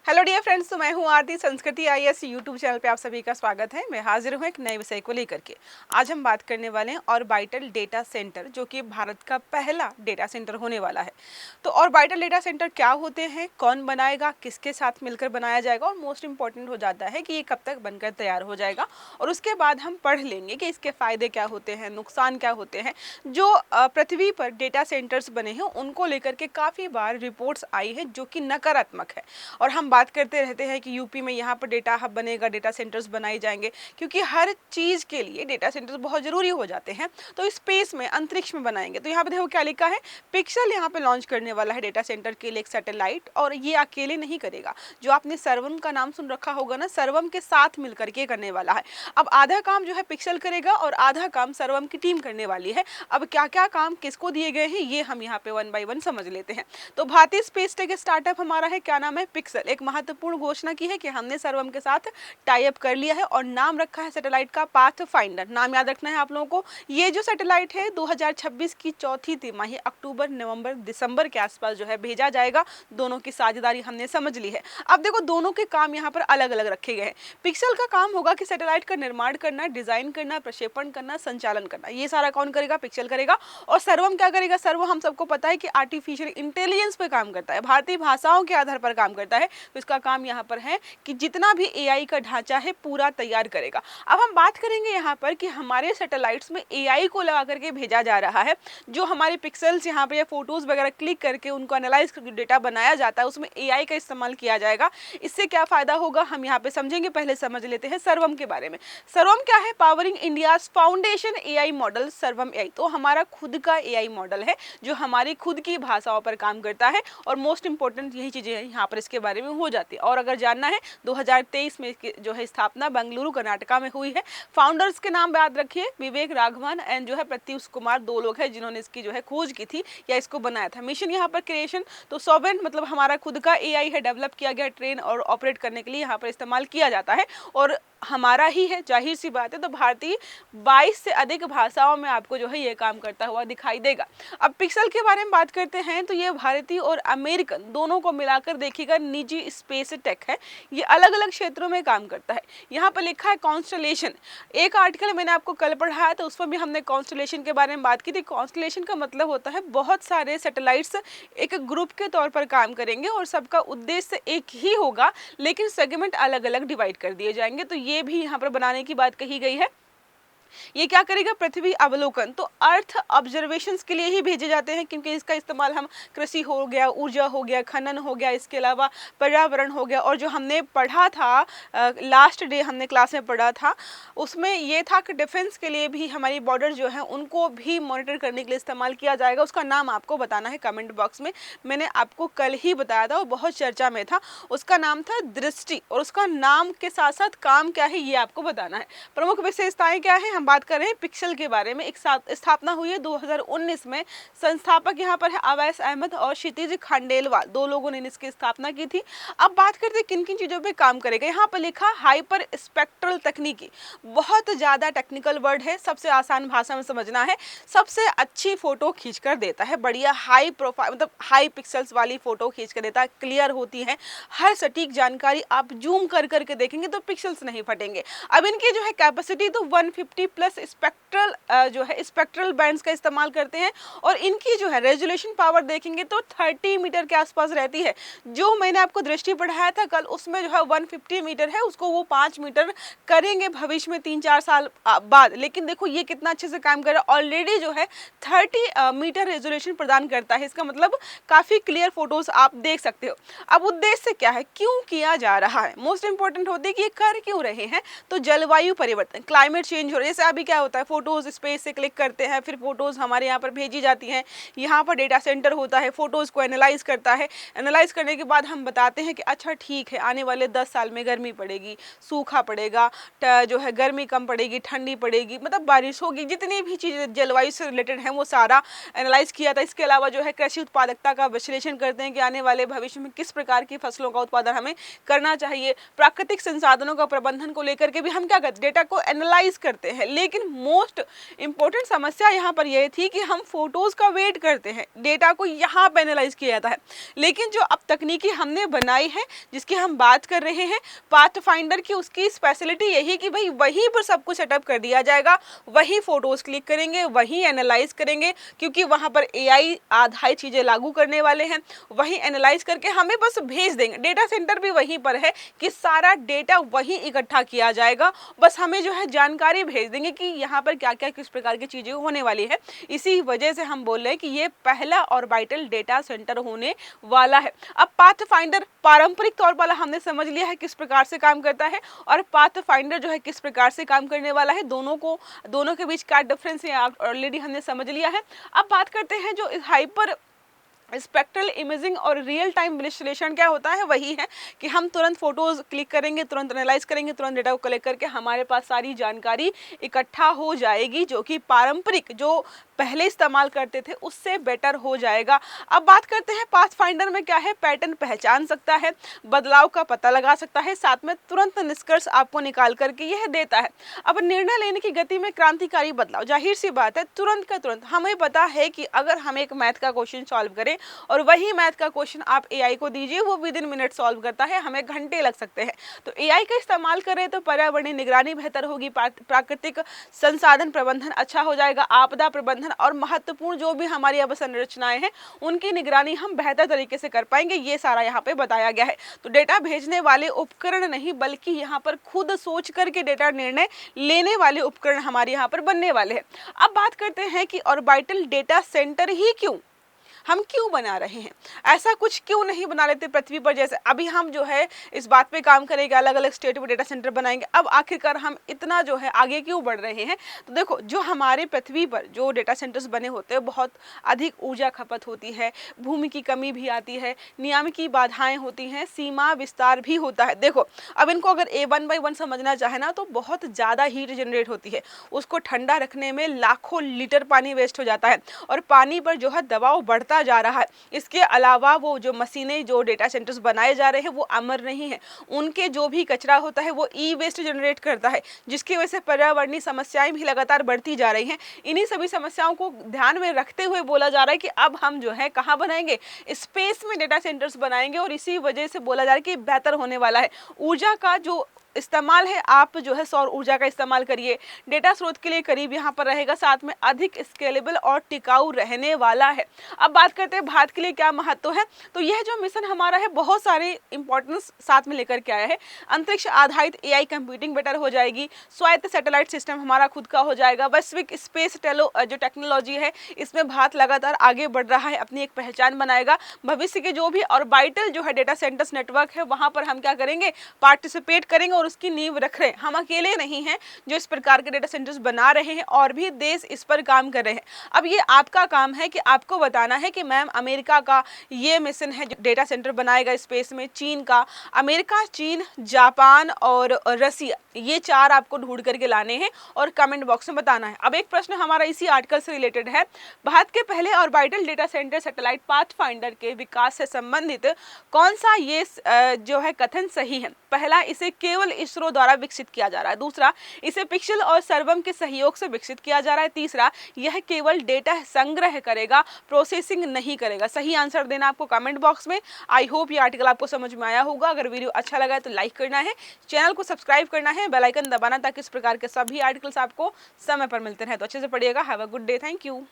Hello dear friends, तो मैं हूं आरती। संस्कृति आईएएस यूट्यूब चैनल पे आप सभी का स्वागत है। मैं हाजिर हूं एक नए विषय को लेकर के। आज हम बात करने वाले हैं ऑर्बिटल डेटा सेंटर, जो कि भारत का पहला डेटा सेंटर होने वाला है। तो ऑर्बिटल डेटा सेंटर क्या होते हैं, कौन बनाएगा, किसके साथ मिलकर बनाया जाएगा, और मोस्ट इंपॉर्टेंट हो जाता है कि ये कब तक बनकर तैयार हो जाएगा। और उसके बाद हम पढ़ लेंगे कि इसके फायदे क्या होते हैं, नुकसान क्या होते हैं। जो पृथ्वी पर डेटा सेंटर्स बने हैं उनको लेकर के काफ़ी बार रिपोर्ट्स आई है जो कि नकारात्मक है। और हम बात करते रहते हैं कि यूपी में यहाँ पर डेटा हब बनेगा, डेटा सेंटर्स बनाए जाएंगे, क्योंकि हर चीज़ के लिए डेटा सेंटर्स बहुत ज़रूरी हो जाते हैं। तो स्पेस में, अंतरिक्ष में बनाएंगे। तो यहाँ पे देखो क्या लिखा है, पिक्सल यहाँ पे लॉन्च करने वाला है डेटा सेंटर के लिए एक सैटेलाइट। और ये अकेले नहीं करेगा, जो आपने सर्वम का नाम सुन रखा होगा ना, सर्वम के साथ मिलकर के करने वाला है। अब आधा काम जो है पिक्सल करेगा और आधा काम सर्वम की टीम करने वाली है। अब क्या क्या काम किसको दिए गए हैं ये हम यहाँ पे वन बाय वन समझ लेते हैं। तो भारतीय स्पेस टेक स्टार्टअप हमारा है, क्या नाम है, पिक्सल। एक महत्वपूर्ण घोषणा की है कि हमने सर्वम के साथ टाई अप कर लिया है और नाम रखा है सैटेलाइट का पाथ फाइंडर। नाम याद रखना है आप लोगों को। ये जो सैटेलाइट है 2026 की चौथी तिमाही अक्टूबर, नवंबर, दिसंबर के आसपास जो है भेजा जाएगा। दोनों की साझेदारी हमने समझ ली है। अब देखो दोनों के काम यहाँ पर अलग अलग रखे गए हैं। पिक्सल का काम होगा कि सैटेलाइट का निर्माण करना, डिजाइन करना, प्रक्षेपण करना, संचालन करना। ये सारा कौन करेगा, पिक्सल करेगा। और सर्वम क्या करेगा, सर्व हम सबको पता है कि आर्टिफिशियल इंटेलिजेंस पे काम करता है, भारतीय भाषाओं के आधार पर काम करता है। तो इसका काम यहाँ पर है कि जितना भी एआई का ढांचा है पूरा तैयार करेगा। अब हम बात करेंगे यहाँ पर कि हमारे सैटेलाइट्स में एआई को लगा करके भेजा जा रहा है। जो हमारे पिक्सल्स यहाँ पे फोटोज वगैरह क्लिक करके उनको एनालाइज करके डेटा बनाया जाता है, उसमें एआई का इस्तेमाल किया जाएगा। इससे क्या फायदा होगा हम यहाँ पे समझेंगे। पहले समझ लेते हैं सर्वम के बारे में। सर्वम क्या है, powering India foundation AI model सर्वम एआई। तो हमारा खुद का एआई मॉडल है जो हमारी खुद की भाषाओं पर काम करता है। और मोस्ट इंपॉर्टेंट यही चीजें यहाँ पर इसके बारे में हो जाती है। और अगर जानना है 2023 में इसकी जो है स्थापना बेंगलुरु कर्नाटका में हुई है। फाउंडर्स के नाम याद रखिए, विवेक राघवन एंड जो है प्रत्युष कुमार, दो लोग हैं जिन्होंने इसकी जो है खोज की थी या इसको बनाया था। मिशन यहाँ पर क्रिएशन, तो सॉवरेन मतलब हमारा खुद का एआई है, डेवलप किया गया, ट्रेन और ऑपरेट करने के लिए यहाँ पर इस्तेमाल किया जाता है। और हमारा ही है, जाहिर सी बात है। तो भारतीय 22 से अधिक भाषाओं में आपको जो है ये काम करता हुआ दिखाई देगा। अब पिक्सल के बारे में बात करते हैं तो ये भारतीय और अमेरिकन दोनों को मिलाकर देखिएगा निजी स्पेस टेक है। ये अलग अलग क्षेत्रों में काम करता है। यहाँ पर लिखा है कॉन्स्टलेशन। एक आर्टिकल मैंने आपको कल पढ़ाया तो उसमें भी हमने कॉन्स्टलेशन के बारे में बात की थी। कॉन्स्टलेशन का मतलब होता है बहुत सारे सैटेलाइट्स एक ग्रुप के तौर पर काम करेंगे और सबका उद्देश्य एक ही होगा, लेकिन सेगमेंट अलग अलग डिवाइड कर दिए जाएंगे। तो ये भी यहाँ पर बनाने की बात कही गई है। ये क्या करेगा, पृथ्वी अवलोकन, तो अर्थ ऑब्जर्वेशंस के लिए ही भेजे जाते हैं, क्योंकि इसका इस्तेमाल हम कृषि हो गया, ऊर्जा हो गया, खनन हो गया, इसके अलावा पर्यावरण हो गया। और जो हमने पढ़ा था लास्ट डे हमने क्लास में पढ़ा था, उसमें ये था कि डिफेंस के लिए भी हमारी बॉर्डर जो है उनको भी मॉनिटर करने के लिए इस्तेमाल किया जाएगा। उसका नाम आपको बताना है कमेंट बॉक्स में। मैंने आपको कल ही बताया था और बहुत चर्चा में था। उसका नाम था दृष्टि, और उसका नाम के साथ साथ काम क्या है ये आपको बताना है। प्रमुख विशेषताएं क्या है, हम बात कर रहे हैं पिक्सल के बारे में। एक स्थापना हुई है 2019 में। संस्थापक यहाँ पर है अवैस अहमद और क्षितिज खंडेलवाल, दो लोगों ने इसकी स्थापना की थी। अब बात करते हैं किन किन चीजों पे काम करेगा। यहाँ पर लिखा हाइपर स्पेक्ट्रल तकनीकी, बहुत ज्यादा टेक्निकल वर्ड है, सबसे आसान भाषा में समझना है। सबसे अच्छी फोटो खींच कर देता है, बढ़िया हाई प्रोफाइल मतलब हाई पिक्सल्स वाली फोटो खींच कर देता है, क्लियर होती है, हर सटीक जानकारी आप जूम कर करके देखेंगे तो पिक्सल्स नहीं फटेंगे। अब इनकी जो है कैपेसिटी तो 150 प्लस स्पेक्ट्रल जो है स्पेक्ट्रल बैंड्स का इस्तेमाल करते हैं। और इनकी जो है रेजोल्यूशन पावर देखेंगे तो 30 मीटर के आसपास रहती है। जो मैंने आपको दृष्टि पढ़ाया था कल, उसमें जो है 150 मीटर है, उसको वो 5 मीटर करेंगे भविष्य में 3-4 साल बाद। लेकिन देखो ये कितना अच्छे से काम कर रहा है, ऑलरेडी जो है 30 मीटर रेजोल्यूशन प्रदान करता है। इसका मतलब काफी क्लियर फोटोज आप देख सकते हो। अब उद्देश्य क्या है, क्यों किया जा रहा है, मोस्ट इंपॉर्टेंट होती है कि ये कर क्यों रहे हैं। तो जलवायु परिवर्तन, क्लाइमेट चेंज हो रहा है। जैसे अभी क्या होता है, फोटोज स्पेस से क्लिक करते हैं, फिर फोटोज हमारे यहाँ पर भेजी जाती हैं। यहाँ पर डेटा सेंटर होता है, फोटोज को एनालाइज करता है। एनालाइज करने के बाद हम बताते हैं कि अच्छा ठीक है, आने वाले 10 साल में गर्मी पड़ेगी, सूखा पड़ेगा, जो है गर्मी कम पड़ेगी, ठंडी पड़ेगी, मतलब बारिश होगी, जितनी भी चीज़ें जलवायु से रिलेटेड हैं वो सारा एनालाइज किया था। इसके अलावा जो है कृषि उत्पादकता का विश्लेषण करते हैं कि आने वाले भविष्य में किस प्रकार की फसलों का उत्पादन हमें करना चाहिए। प्राकृतिक संसाधनों का प्रबंधन को लेकर के भी हम क्या करते हैं, डेटा को एनालाइज करते हैं। है। लेकिन मोस्ट इंपॉर्टेंट समस्या यहाँ पर यह थी कि हम फोटोज का वेट करते हैं, डेटा को यहाँ पे एनालाइज किया जाता है। लेकिन जो अब तकनीकी हमने बनाई है, जिसकी हम बात कर रहे हैं पाथ फाइंडर की, उसकी स्पेशलिटी यही कि भाई वहीं पर सब कुछ सेटअप कर दिया जाएगा, वही फोटोज क्लिक करेंगे, वही एनालाइज करेंगे, क्योंकि वहां पर एआई आधारित चीजें लागू करने वाले हैं, वही एनालाइज करके हमें बस भेज देंगे। डेटा सेंटर भी वहीं पर है कि सारा डेटा वहीं इकट्ठा किया जाएगा, बस हमें जो है जानकारी भेज देंगे कि यहाँ पर क्या क्या किस प्रकार की चीजें होने वाली है। इसी वजह से हम बोल रहे हैं कि ये पहला ऑर्बिटल डेटा सेंटर होने वाला है। अब पाथ फाइंडर पारंपरिक तौर पर हमने समझ लिया है किस प्रकार से काम करता है, और पाथ फाइंडर जो है किस प्रकार से काम करने वाला है, दोनों के बीच क्या डिफरेंस है आप ऑलरेडी हमने समझ लिया है। अब बात करते हैं जो हाइपर स्पेक्ट्रल इमेजिंग और रियल टाइम विश्लेषण क्या होता है। वही है कि हम तुरंत फोटोज क्लिक करेंगे, तुरंत एनालाइज करेंगे, तुरंत डेटा को कलेक्ट करके हमारे पास सारी जानकारी इकट्ठा हो जाएगी, जो कि पारंपरिक जो पहले इस्तेमाल करते थे उससे बेटर हो जाएगा। अब बात करते हैं पाथ फाइंडर में क्या है, पैटर्न पहचान सकता है, बदलाव का पता लगा सकता है, साथ में तुरंत निष्कर्ष आपको निकाल करके यह देता है। अब निर्णय लेने की गति में क्रांतिकारी बदलाव, जाहिर सी बात है तुरंत का तुरंत। हमें पता है कि अगर हम एक मैथ का क्वेश्चन सॉल्व करें और वही मैथ का क्वेश्चन आप एआई को दीजिए, वो विद इन मिनट सॉल्व करता है, हमें घंटे लग सकते हैं। तो एआई का इस्तेमाल करें तो पर्यावरणीय निगरानी बेहतर होगी, प्राकृतिक संसाधन प्रबंधन अच्छा हो जाएगा, आपदा प्रबंधन और महत्वपूर्ण जो भी हमारी अवसंरचनाएं हैं उनकी निगरानी हम बेहतर तरीके से कर पाएंगे। ये सारा यहाँ पे बताया गया है। तो डेटा भेजने वाले उपकरण नहीं, बल्कि यहाँ पर खुद सोच करके डेटा निर्णय लेने वाले उपकरण हमारे यहाँ पर बनने वाले हैं। अब बात करते हैं कि ऑर्बिटल डेटा सेंटर ही हम क्यों बना रहे हैं, ऐसा कुछ क्यों नहीं बना लेते पृथ्वी पर। जैसे अभी हम जो है इस बात पे काम करेंगे, अलग अलग स्टेट में डेटा सेंटर बनाएंगे। अब आखिरकार हम इतना जो है आगे क्यों बढ़ रहे हैं, तो देखो जो हमारे पृथ्वी पर जो डेटा सेंटर्स बने होते हैं बहुत अधिक ऊर्जा खपत होती है, भूमि की कमी भी आती है, नियामकीय बाधाएं होती हैं, सीमा विस्तार भी होता है। देखो अब इनको अगर A1/1 समझना चाहे ना, तो बहुत ज़्यादा हीट जनरेट होती है, उसको ठंडा रखने में लाखों लीटर पानी वेस्ट हो जाता है, और पानी पर जो है दबाव बढ़ता जा रहा है। इसके अलावा वो जो मशीनें जो डेटा सेंटर्स बनाए जा रहे हैं वो अमर नहीं है, उनके जो भी कचरा होता है वो ई वेस्ट जनरेट करता है, जिसकी वजह से पर्यावरणीय समस्याएं भी लगातार बढ़ती जा रही हैं। इन्हीं सभी समस्याओं को ध्यान में रखते हुए बोला जा रहा है कि अब हम जो है कहाँ बनाएंगे, स्पेस में डेटा सेंटर्स बनाएंगे, और इसी वजह से बोला जा रहा है कि बेहतर होने वाला है। ऊर्जा का जो इस्तेमाल है, आप जो है सौर ऊर्जा का इस्तेमाल करिए, डेटा स्रोत के लिए करीब यहाँ पर रहेगा, साथ में अधिक स्केलेबल और टिकाऊ रहने वाला है। अब बात करते हैं भारत के लिए क्या महत्व है, तो यह जो मिशन हमारा है बहुत सारे इंपॉर्टेंस साथ में लेकर के आया है। अंतरिक्ष आधारित एआई कंप्यूटिंग बेटर हो जाएगी, स्वायत्त सैटेलाइट सिस्टम हमारा खुद का हो जाएगा, वैश्विक स्पेस जो टेक्नोलॉजी है इसमें भारत लगातार आगे बढ़ रहा है, अपनी एक पहचान बनाएगा। भविष्य के जो भी ऑर्बिटल जो है डेटा सेंटर्स नेटवर्क है वहां पर हम क्या करेंगे, पार्टिसिपेट करेंगे और उसकी नींव रख रहे हैं। हम अकेले नहीं हैं जो इस प्रकार के डेटा सेंटर्स बना रहे हैं, और भी देश इस पर काम कर रहे हैं। अब ये आपका काम है कि आपको बताना है कि मैम अमेरिका का ये मिशन है जो डेटा सेंटर बनाएगा स्पेस में, चीन का, अमेरिका, चीन, जापान और रसिया, ये चार आपको ढूंढ करके लाने हैं और कमेंट बॉक्स में बताना है। अब एक प्रश्न हमारा इसी आर्टिकल से रिलेटेड है, भारत के पहले orbital data centre satellite path finder के विकास से संबंधित कौन सा ये जो है कथन सही है। पहला, इसे केवल इसरो द्वारा विकसित किया जा रहा है। दूसरा, इसे पिक्सेल और सर्वम के सहयोग से विकसित किया जा रहा है। तीसरा, यह केवल डेटा संग्रह करेगा, प्रोसेसिंग नहीं करेगा। सही आंसर देना आपको कमेंट बॉक्स में। आई होप ये आर्टिकल आपको समझ में आया होगा। अगर वीडियो अच्छा लगा है तो लाइक करना है, चैनल को सब्सक्राइब करना है, बेल आइकन दबाना, ताकि इस प्रकार के सभी आर्टिकल्स आपको समय पर मिलते रहे। तो अच्छे से पढ़िएगा। Have a good day. Thank you.